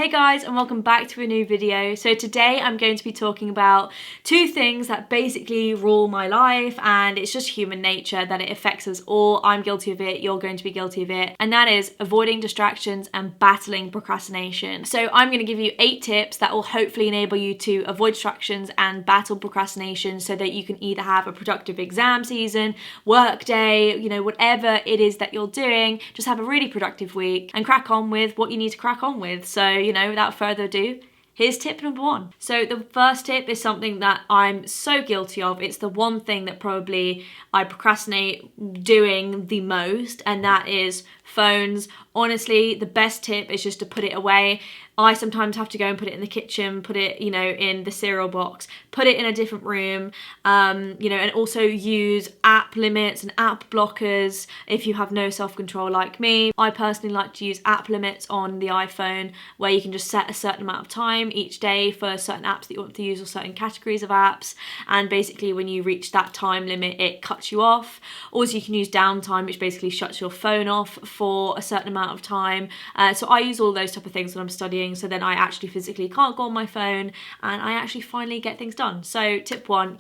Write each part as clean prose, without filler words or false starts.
Hey guys, and welcome back to a new video. So today I'm going to be talking about two things that basically rule my life, and it's just human nature that it affects us all. I'm guilty of it, you're going to be guilty of it, and that is avoiding distractions and battling procrastination. So I'm going to give you 8 tips that will hopefully enable you to avoid distractions and battle procrastination so that you can either have a productive exam season, work day, whatever it is that you're doing, just have a really productive week and crack on with what you need to crack on with. So without further ado, here's tip number 1. So the first tip is something that I'm so guilty of. It's the one thing that probably I procrastinate doing the most, and that is phones. Honestly, the best tip is just to put it away. I sometimes have to go and put it in the kitchen, put it, in the cereal box, put it in a different room, and also use app limits and app blockers if you have no self-control like me. I personally like to use app limits on the iPhone where you can just set a certain amount of time each day for certain apps that you want to use or certain categories of apps. And basically when you reach that time limit, it cuts you off. Also, you can use downtime, which basically shuts your phone off for a certain amount of time. So I use all those type of things when I'm studying, so then I actually physically can't go on my phone and I actually finally get things done. So tip 1,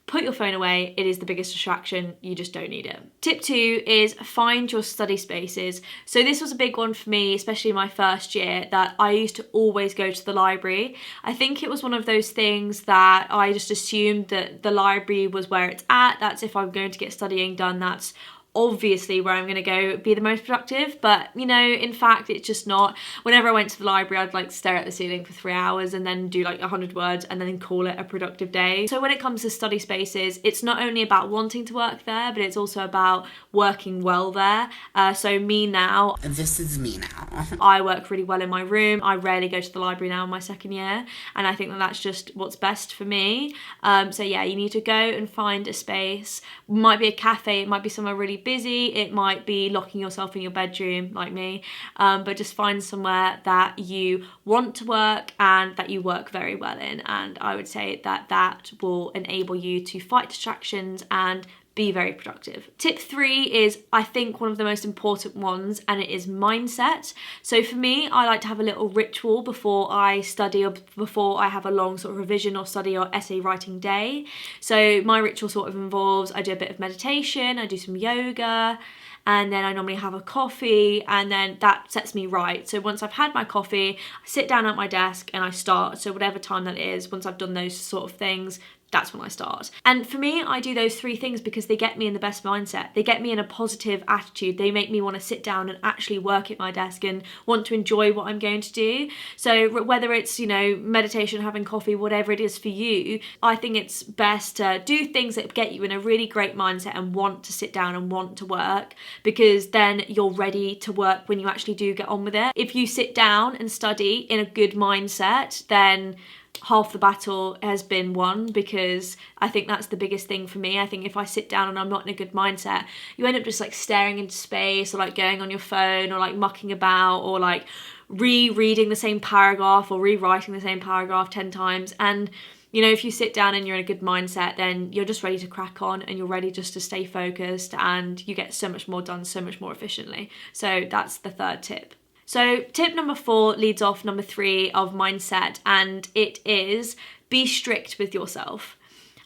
put your phone away. It is the biggest distraction. You just don't need it. Tip 2 is find your study spaces. So this was a big one for me, especially in my first year, that I used to always go to the library. I think it was one of those things that I just assumed that the library was where it's at. That's if I'm going to get studying done, that's obviously where I'm going to go be the most productive. But in fact it's just not. Whenever I went to the library, I'd stare at the ceiling for 3 hours and then do 100 words and then call it a productive day. So when it comes to study spaces, it's not only about wanting to work there, but it's also about working well there. So me now, this is me now. I work really well in my room. I rarely go to the library now in my second year, and I think that that's just what's best for me. So you need to go and find a space. It might be a cafe, it might be somewhere really busy, it might be locking yourself in your bedroom like me, but just find somewhere that you want to work and that you work very well in, and I would say that that will enable you to fight distractions and be very productive. Tip 3 is, I think, one of the most important ones, and it is mindset. So for me, I like to have a little ritual before I study or before I have a long sort of revision or study or essay writing day. So my ritual sort of involves, I do a bit of meditation, I do some yoga, and then I normally have a coffee, and then that sets me right. So once I've had my coffee, I sit down at my desk and I start. So whatever time that is, once I've done those sort of things, that's when I start. And for me, I do those 3 things because they get me in the best mindset. They get me in a positive attitude. They make me want to sit down and actually work at my desk and want to enjoy what I'm going to do. So whether it's, meditation, having coffee, whatever it is for you, I think it's best to do things that get you in a really great mindset and want to sit down and want to work, because then you're ready to work when you actually do get on with it. If you sit down and study in a good mindset, then half the battle has been won, because I think that's the biggest thing for me. I think if I sit down and I'm not in a good mindset, you end up just staring into space, or going on your phone, or mucking about, or rereading the same paragraph or rewriting the same paragraph 10 times. And if you sit down and you're in a good mindset, then you're just ready to crack on and you're ready just to stay focused, and you get so much more done so much more efficiently. So that's the 3rd tip. So tip number 4 leads off number 3 of mindset, and it is be strict with yourself.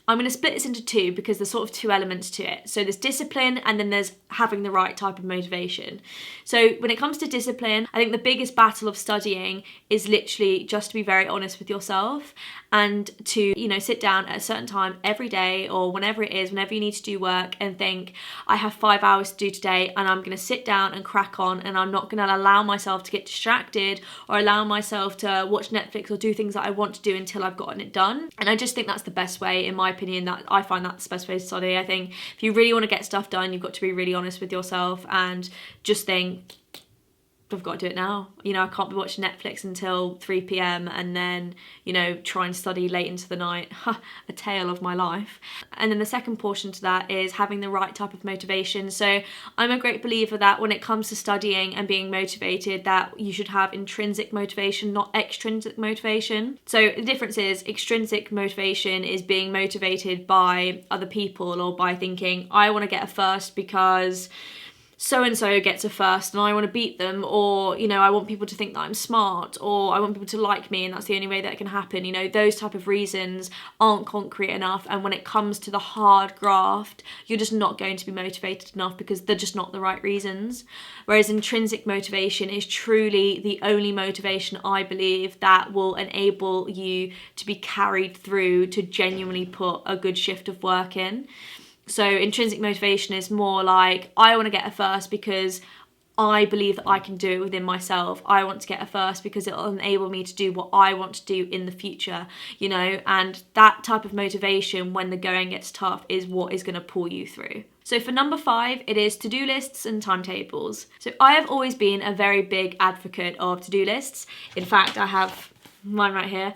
I'm going to split this into 2 because there's sort of 2 elements to it. So there's discipline, and then there's having the right type of motivation. So when it comes to discipline, I think the biggest battle of studying is literally just to be very honest with yourself, and to, sit down at a certain time every day, or whenever it is, whenever you need to do work, and think, I have 5 hours to do today, and I'm going to sit down and crack on, and I'm not going to allow myself to get distracted or allow myself to watch Netflix or do things that I want to do until I've gotten it done. And I just think that's the best way, in my opinion, that I find that's the best way to study. I think if you really want to get stuff done, you've got to be really honest with yourself and just think, I've got to do it now. I can't be watching Netflix until 3 p.m. and then, try and study late into the night. A tale of my life. And then the second portion to that is having the right type of motivation. So I'm a great believer that when it comes to studying and being motivated, that you should have intrinsic motivation, not extrinsic motivation. So the difference is, extrinsic motivation is being motivated by other people, or by thinking, I want to get a first because so-and-so gets a first and I want to beat them, or, you know, I want people to think that I'm smart, or I want people to like me and that's the only way that can happen. You know, those type of reasons aren't concrete enough, and when it comes to the hard graft, you're just not going to be motivated enough because they're just not the right reasons. Whereas intrinsic motivation is truly the only motivation, I believe, that will enable you to be carried through to genuinely put a good shift of work in. So intrinsic motivation is more like, I want to get a first because I believe that I can do it within myself. I want to get a first because it'll enable me to do what I want to do in the future, you know, and that type of motivation when the going gets tough is what is going to pull you through. So for number 5, it is to-do lists and timetables. So I have always been a very big advocate of to-do lists. In fact, I have mine right here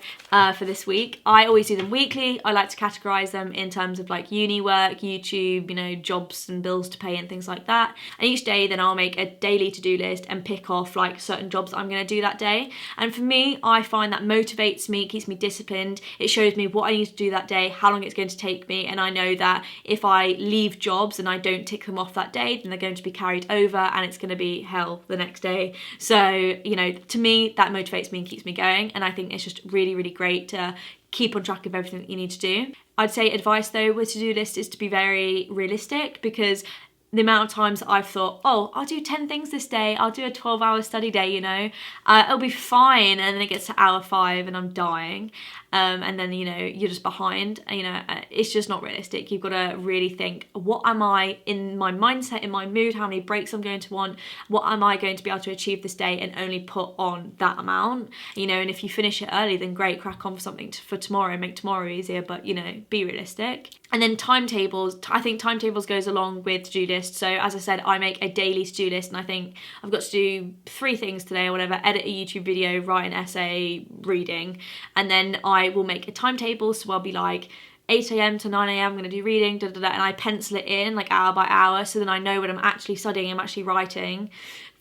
for this week. I always do them weekly. I like to categorize them in terms of like uni work, YouTube, you know, jobs and bills to pay and things like that. And each day then I'll make a daily to-do list and pick off like certain jobs that I'm going to do that day. And for me, I find that motivates me, keeps me disciplined. It shows me what I need to do that day, how long it's going to take me, and I know that if I leave jobs and I don't tick them off that day, then they're going to be carried over and it's going to be hell the next day. So, you know, to me, that motivates me and keeps me going, and I think it's just really, really great to keep on track of everything that you need to do. I'd say advice though with to-do list is to be very realistic, because the amount of times that I've thought, oh, I'll do 10 things this day, I'll do a 12-hour study day, you know, it'll be fine, and then it gets to hour 5 and I'm dying, and then, you know, you're just behind, you know, it's just not realistic. You've got to really think, what am I in my mindset, in my mood, how many breaks I'm going to want, what am I going to be able to achieve this day, and only put on that amount, you know, and if you finish it early, then great, crack on for something for tomorrow, make tomorrow easier, but, you know, be realistic. And then timetables, I think timetables goes along with to-do lists. So as I said, I make a daily to-do list, and I think I've got to do 3 things today or whatever: edit a YouTube video, write an essay, reading, and then I will make a timetable. So I'll be like 8 a.m. to 9 a.m. I'm going to do reading, and I pencil it in like hour by hour, so then I know when I'm actually studying, I'm actually writing,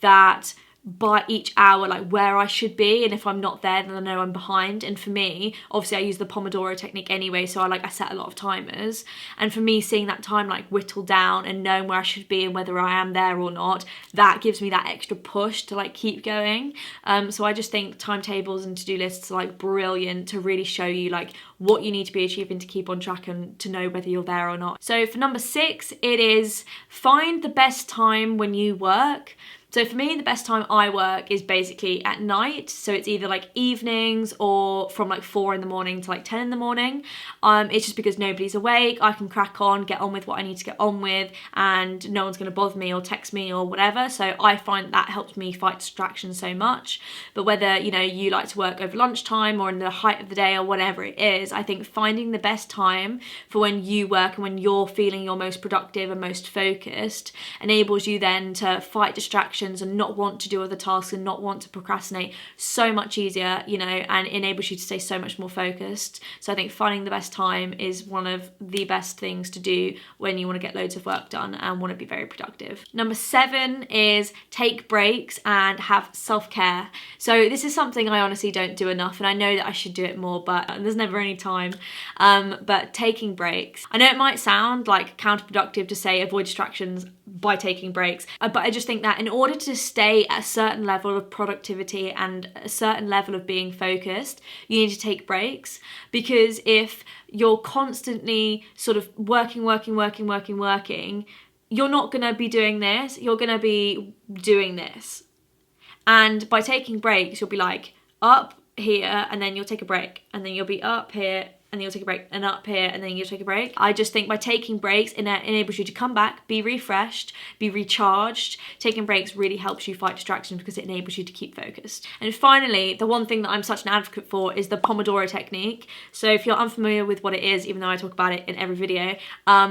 that by each hour, like where I should be, and if I'm not there, then I know I'm behind. And for me, obviously I use the Pomodoro Technique anyway, so I set a lot of timers, and for me, seeing that time like whittle down and knowing where I should be and whether I am there or not, that gives me that extra push to like keep going. So I just think timetables and to-do lists are like brilliant to really show you like what you need to be achieving to keep on track and to know whether you're there or not. So for number 6, it is find the best time when you work. So for me, the best time I work is basically at night. So it's either like evenings or from like 4 in the morning to like 10 in the morning. It's just because nobody's awake. I can crack on, get on with what I need to get on with, and no one's going to bother me or text me or whatever. So I find that helps me fight distraction so much. But whether, you know, you like to work over lunchtime or in the height of the day or whatever it is, I think finding the best time for when you work and when you're feeling your most productive and most focused enables you then to fight distraction and not want to do other tasks and not want to procrastinate so much easier, you know, and enables you to stay so much more focused. So I think finding the best time is one of the best things to do when you want to get loads of work done and want to be very productive. Number 7 is take breaks and have self-care. So this is something I honestly don't do enough, and I know that I should do it more, but there's never any time. But taking breaks, I know it might sound like counterproductive to say avoid distractions by taking breaks, but I just think that in order to stay at a certain level of productivity and a certain level of being focused, you need to take breaks. Because if you're constantly sort of working, you're not going to be doing this, you're going to be doing this. And by taking breaks, you'll be like up here and then you'll take a break, and then you'll be up here and then you'll take a break, and up here and then you'll take a break. I just think by taking breaks, it enables you to come back, be refreshed, be recharged. Taking breaks really helps you fight distractions because it enables you to keep focused. And finally, the one thing that I'm such an advocate for is the Pomodoro Technique. So if you're unfamiliar with what it is, even though I talk about it in every video,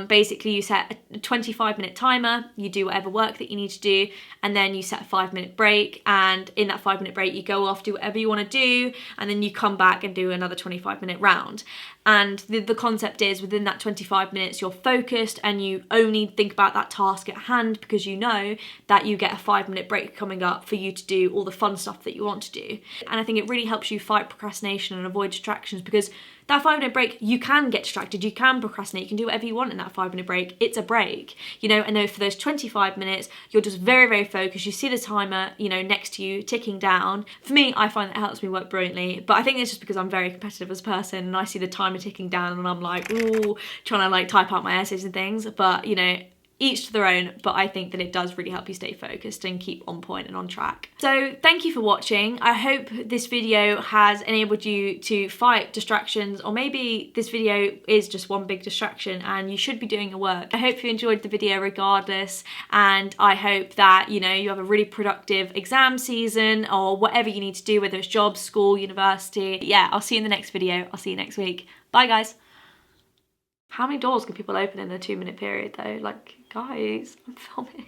basically you set a 25-minute timer, you do whatever work that you need to do, and then you set a 5-minute break, and in that 5-minute break you go off, do whatever you want to do, and then you come back and do another 25-minute round. And the concept is within that 25 minutes you're focused and you only think about that task at hand, because you know that you get a 5-minute break coming up for you to do all the fun stuff that you want to do. And I think it really helps you fight procrastination and avoid distractions, because that 5-minute break, you can get distracted, you can procrastinate, you can do whatever you want in that 5-minute break. It's a break, you know, and then for those 25 minutes, you're just very, very focused. You see the timer, you know, next to you ticking down. For me, I find that helps me work brilliantly, but I think it's just because I'm very competitive as a person and I see the timer ticking down and I'm like, ooh, trying to like type out my essays and things. But, you know, each to their own, but I think that it does really help you stay focused and keep on point and on track. So thank you for watching. I hope this video has enabled you to fight distractions, or maybe this video is just one big distraction and you should be doing your work. I hope you enjoyed the video regardless, and I hope that, you know, you have a really productive exam season or whatever you need to do, whether it's job, school, university. Yeah, I'll see you in the next video. I'll see you next week. Bye, guys. How many doors can people open in a 2-minute period though? Like, guys, I'm filming.